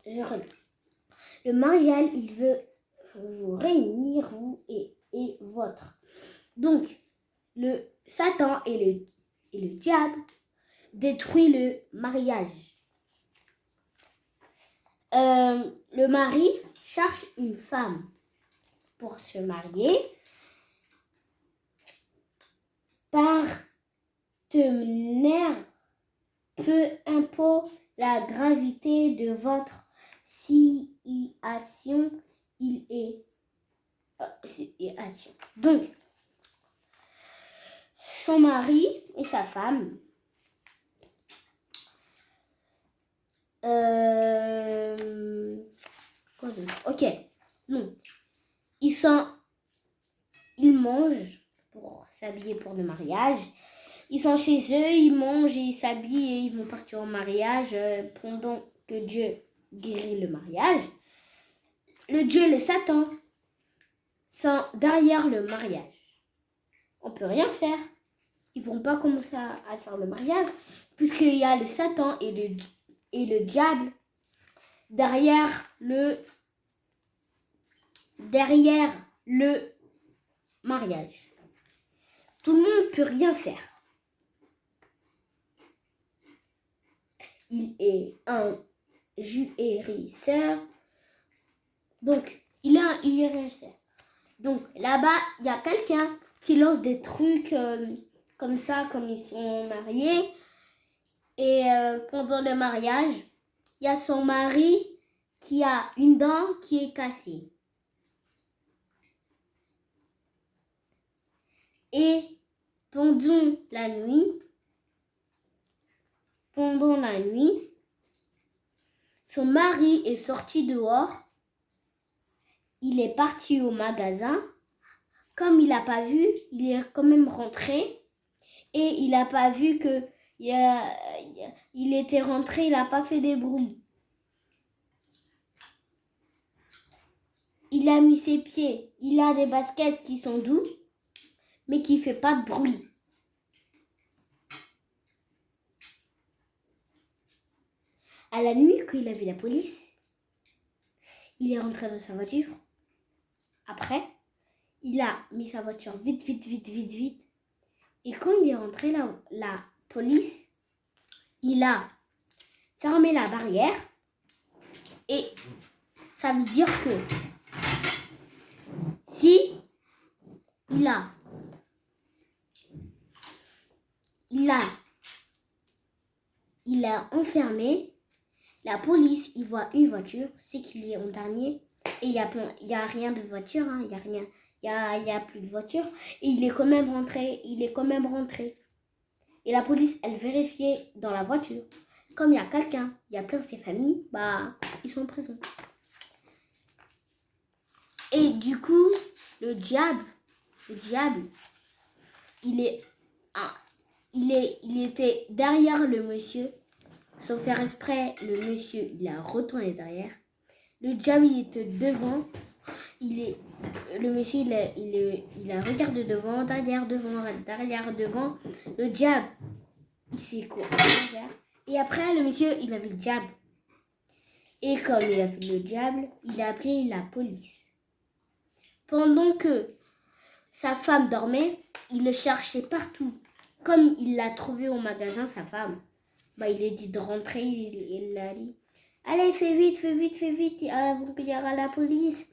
je relis. Le mariage, il veut vous réunir, vous et votre. Donc, le Satan et le diable détruit le mariage. Le mari cherche une femme pour se marier. Partenaire, peu importe la gravité de votre situation, il est donc son mari et sa femme quoi d'autre? Ok, non, ils mangent pour s'habiller pour le mariage. Ils sont chez eux, ils mangent et ils s'habillent et ils vont partir en mariage pendant que Dieu guérit le mariage. Le Dieu, le Satan, sont derrière le mariage. On peut rien faire. Ils vont pas commencer à faire le mariage puisqu'il y a le Satan et le diable derrière le mariage. Tout le monde peut rien faire. Il est un guérisseur. Donc, il est un guérisseur. Donc, là-bas, il y a quelqu'un qui lance des trucs comme ça, comme ils sont mariés. Et pendant le mariage, il y a son mari qui a une dent qui est cassée. Et pendant la nuit, son mari est sorti dehors. Il est parti au magasin. Comme il n'a pas vu, il est quand même rentré. Et il n'a pas vu que il était rentré, il n'a pas fait des bruits. Il a mis ses pieds. Il a des baskets qui sont doux, mais qui ne fait pas de bruit. À la nuit, quand il a vu la police, il est rentré dans sa voiture. Après, il a mis sa voiture vite. Et quand il est rentré, la police, il a fermé la barrière. Et ça veut dire que si il a enfermé, la police, il voit une voiture, c'est qu'il est en dernier. Et il y a rien de voiture, hein, il y a rien. Il y a plus de voiture. Et il est quand même rentré. Et la police, elle vérifiait dans la voiture. Comme il y a quelqu'un, il y a plein de ses familles, ils sont en prison. Et du coup, le diable, il était derrière le monsieur. Sans faire exprès, le monsieur, il a retourné derrière. Le diable, il était devant. Le monsieur, il a regardé devant, derrière. Le diable, il s'est couru derrière. Et après, le monsieur, il a vu le diable. Et comme il a vu le diable, il a appelé la police. Pendant que sa femme dormait, il le cherchait partout. Comme il l'a trouvé au magasin, sa femme, il lui a dit de rentrer. Il a dit, allez, fais vite, avant qu'il y aura la police.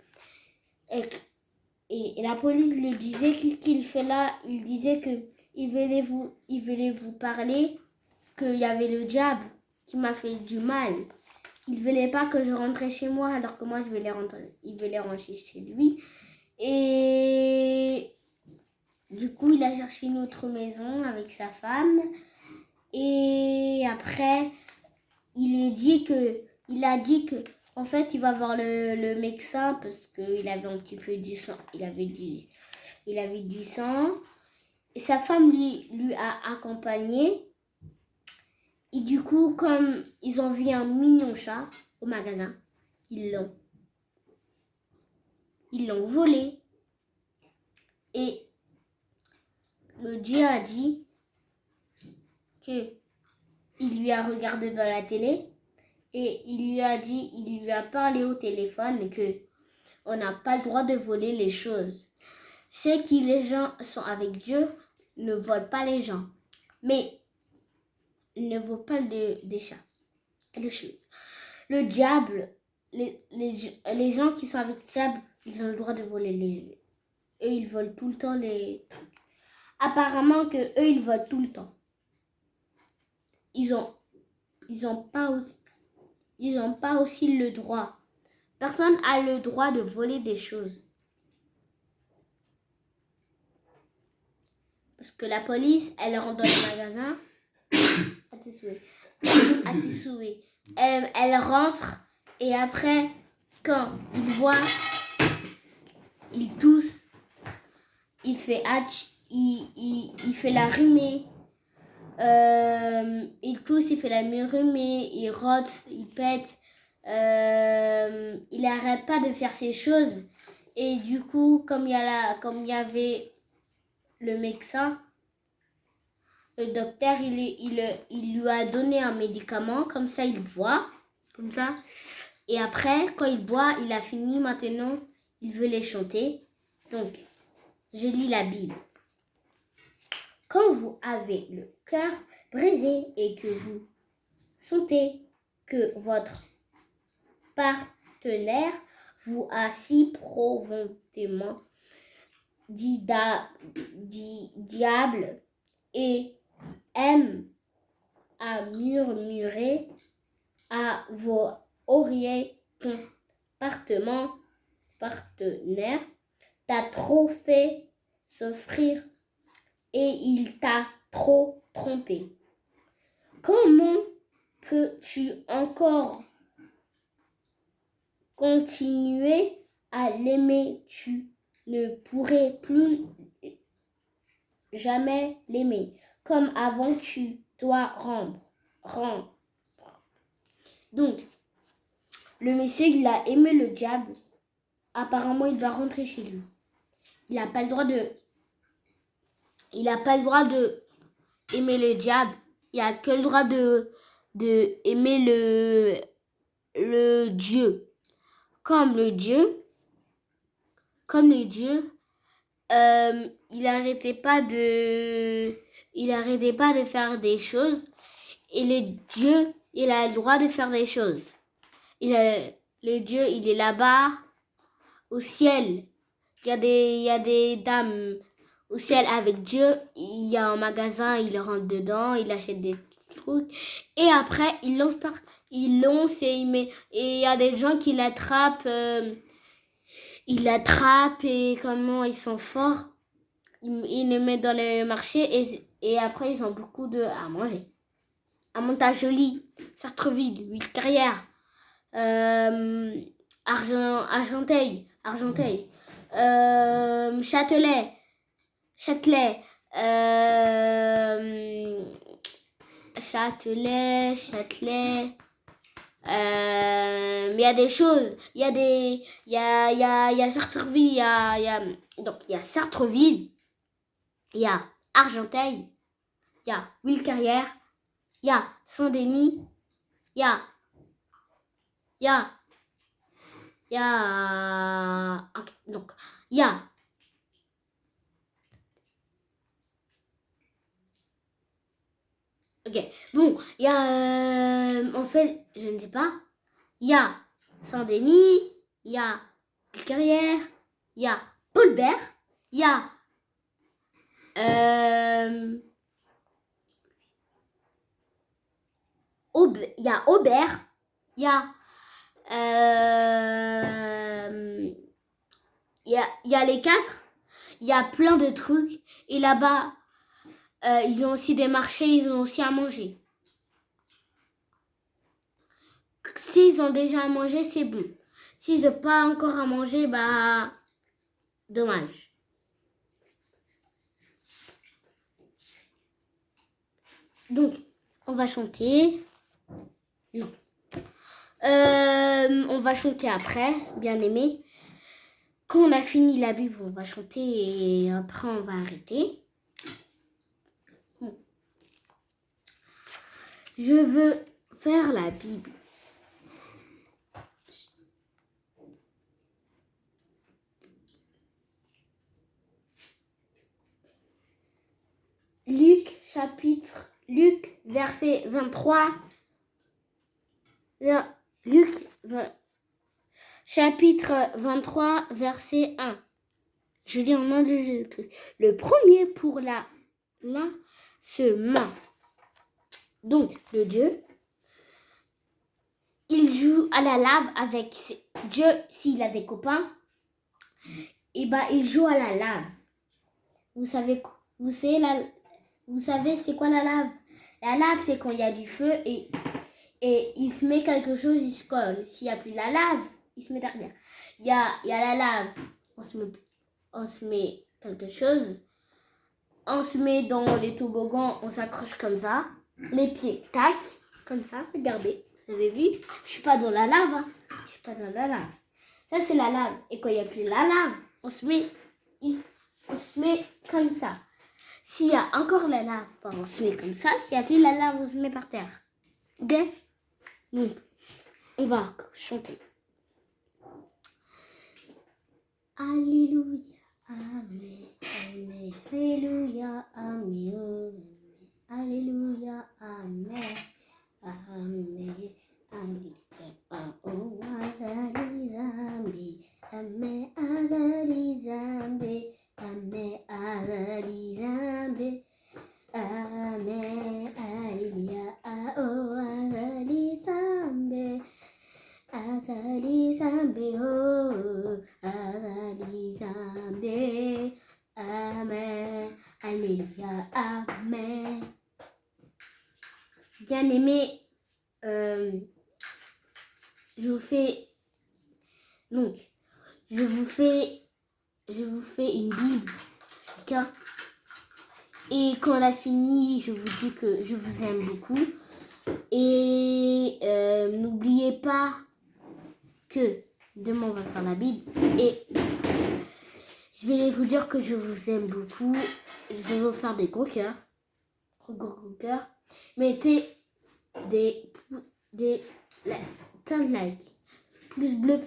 Et la police lui disait qu'est-ce qu'il fait là. Il disait qu'il voulait vous parler, qu'il y avait le diable qui m'a fait du mal. Il voulait pas que je rentre chez moi, alors que moi, il voulait rentrer chez lui. Et du coup, il a cherché une autre maison avec sa femme. Et après, il a dit que en fait, il va voir le médecin parce qu'il avait un petit peu du sang. Il avait du sang. Et sa femme lui a accompagné. Et du coup, comme ils ont vu un mignon chat au magasin, ils l'ont volé. Et le Dieu a dit que il lui a regardé dans la télé et il lui a parlé au téléphone que on n'a pas le droit de voler les choses. C'est que les gens sont avec Dieu, ne volent pas les gens, mais ne volent pas des chats, les choses. Le diable, les gens qui sont avec le diable, ils ont le droit de voler les. Eux, ils volent tout le temps les trucs. Apparemment que eux, ils volent tout le temps. Ils ont pas aussi le droit. Personne a le droit de voler des choses. Parce que la police, elle rentre dans le magasin. À tes souhaits. Elle rentre et après, quand il voit, il tousse, il fait hatch, il fait la rumée. Il tousse, il fait la rumée, il rote, il pète. Il n'arrête pas de faire ces choses. Et du coup, comme il y avait le médecin, le docteur, il lui a donné un médicament, comme ça il boit, comme ça. Et après, quand il boit, il a fini, maintenant, il veut les chanter. Donc, je lis la Bible. Quand vous avez le cœur brisé et que vous sentez que votre partenaire vous a si profondément diable et aime à murmurer à vos oreilles ton partenaire t'a trop fait souffrir et il t'a trop trompé. Comment peux-tu encore continuer à l'aimer? Tu ne pourrais plus jamais l'aimer. Comme avant, tu dois rendre. Donc, le monsieur, il a aimé le diable. Apparemment, il doit rentrer chez lui. Il n'a pas le droit de aimer le diable. Il a que le droit de aimer le Dieu. Comme le Dieu, il arrêtait pas de faire des choses. Et le Dieu, il a le droit de faire des choses. Le Dieu, il est là-bas, au ciel. Il y a des dames au ciel avec Dieu. Il y a un magasin, il rentre dedans, il achète des trucs. Et après, il lance et il met. Et il y a des gens qui l'attrapent. Il l'attrape et comment ils sont forts. Ils le mettent dans le marché et après, ils ont beaucoup à manger. À Montagne-Jolie, Sartreville, Ville-Carrière, Argenteuil, Châtelet, il y a des choses, il y a Sartreville, donc il y a Sartreville, il y a Argenteuil, il y a Ville-Carrière, il y a Saint-Denis, il y a okay, donc il y a ok, bon, il y a en fait, je ne sais pas, il y a Saint-Denis, il y a Carrière, il y a Paulbert, il y a Aubert, il y a il y a les 4, il y a plein de trucs et là-bas ils ont aussi des marchés, ils ont aussi à manger. S'ils ont déjà à manger, c'est bon. S'ils n'ont pas encore à manger, bah dommage. Donc, on va chanter. Non. On va chanter après, bien aimé. Quand on a fini la Bible, on va chanter et après on va arrêter. Bon. Je veux faire la Bible. Luc, verset 23. Luc, chapitre 23, verset 1. Je lis en nom de Jésus-Christ. Le premier pour la semence. Donc, le Dieu, il joue à la lave avec Dieu s'il a des copains. Et il joue à la lave. Vous savez c'est quoi la lave? La lave, c'est quand il y a du feu et il se met quelque chose, il se colle. S'il n'y a plus la lave, il se met derrière. Il y a la lave, on se met quelque chose. On se met dans les toboggans, on s'accroche comme ça. Les pieds, tac, comme ça, regardez. Vous avez vu? Je suis pas dans la lave, hein. Je suis pas dans la lave. Ça, c'est la lave. Et quand il n'y a plus la lave, on se met comme ça. S'il y a encore la lave, on se met comme ça. S'il n'y a plus la lave, on se met par terre. Ok? Donc, on va chanter. Alléluia, Amen, Amen, Alléluia, Amen, Alléluia, Amen, Amen, Alléluia, oh, Azali Zambi, Amen, Azali Zambi, Amen, Azali Zambi, Amen, Alléluia, oh, Azali Zambi, Azali Zambi, oh, Azali Zambi, Amen, Alléluia, Amen. Bien aimé, je vous fais une Bible chacun. Et quand on a fini, je vous dis que je vous aime beaucoup. Et n'oubliez pas que demain on va faire la Bible. Et je vais vous dire que je vous aime beaucoup. Je vais vous faire des gros cœurs. Gros cœurs. Mettez plein de likes. Plus bleu.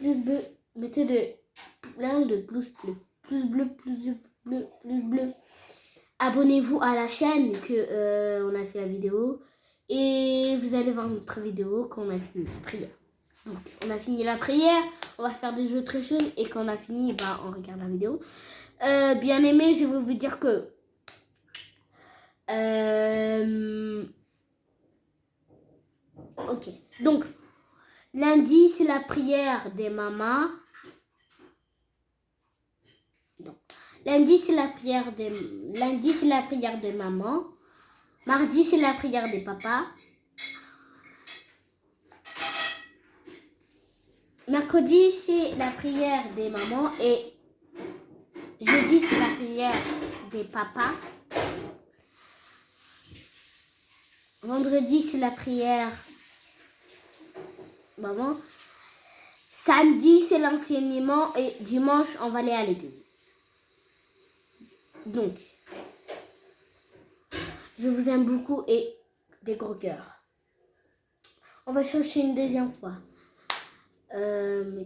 Mettez plein de plus bleu. Plus bleu. Abonnez-vous à la chaîne que on a fait la vidéo. Et vous allez voir notre vidéo quand on a fini la prière. Donc, on a fini la prière. On va faire des jeux très chauds. Et quand on a fini, on regarde la vidéo. Bien aimé, je vais vous dire que... Ok. Donc, lundi, c'est la prière des mamans. Donc, lundi, c'est la prière des mamans. Mardi, c'est la prière des papas. Mercredi, c'est la prière des mamans. Et jeudi, c'est la prière des papas. Vendredi, c'est la prière maman. Samedi, c'est l'enseignement. Et dimanche, on va aller à l'église. Donc, je vous aime beaucoup et des gros cœurs. On va chercher une deuxième fois.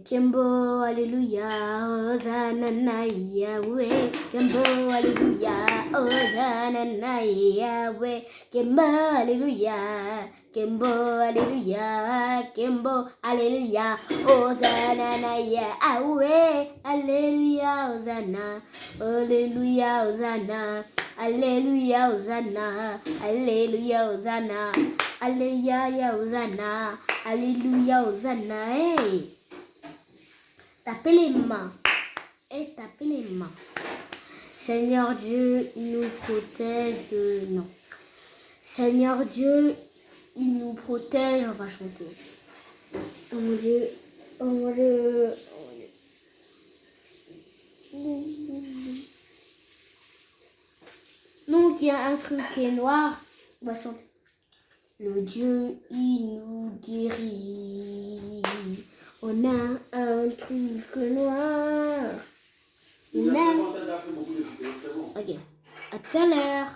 Kembo, alléluia, Hosanna, Yahweh. Kembo, alléluia, Hosanna, Yahweh. Kembo, alléluia, Kembo, alléluia, Kembo, alléluia, Hosanna, Yahweh. Alléluia, Hosanna, alléluia, Hosanna. Alléluia, Hosanna, alléluia, Hosanna, alléluia, Hosanna, alléluia, Hosanna. Hey! Tapez les mains. Et tapez les mains. Seigneur Dieu, il nous protège de... Non. Seigneur Dieu, il nous protège. On va chanter. Oh mon Dieu, oh mon Dieu, oh mon Dieu. Donc, il y a un truc qui est noir. On va chanter. Le Dieu, il nous guérit. On a un truc noir. On a... Ok. À tout à l'heure.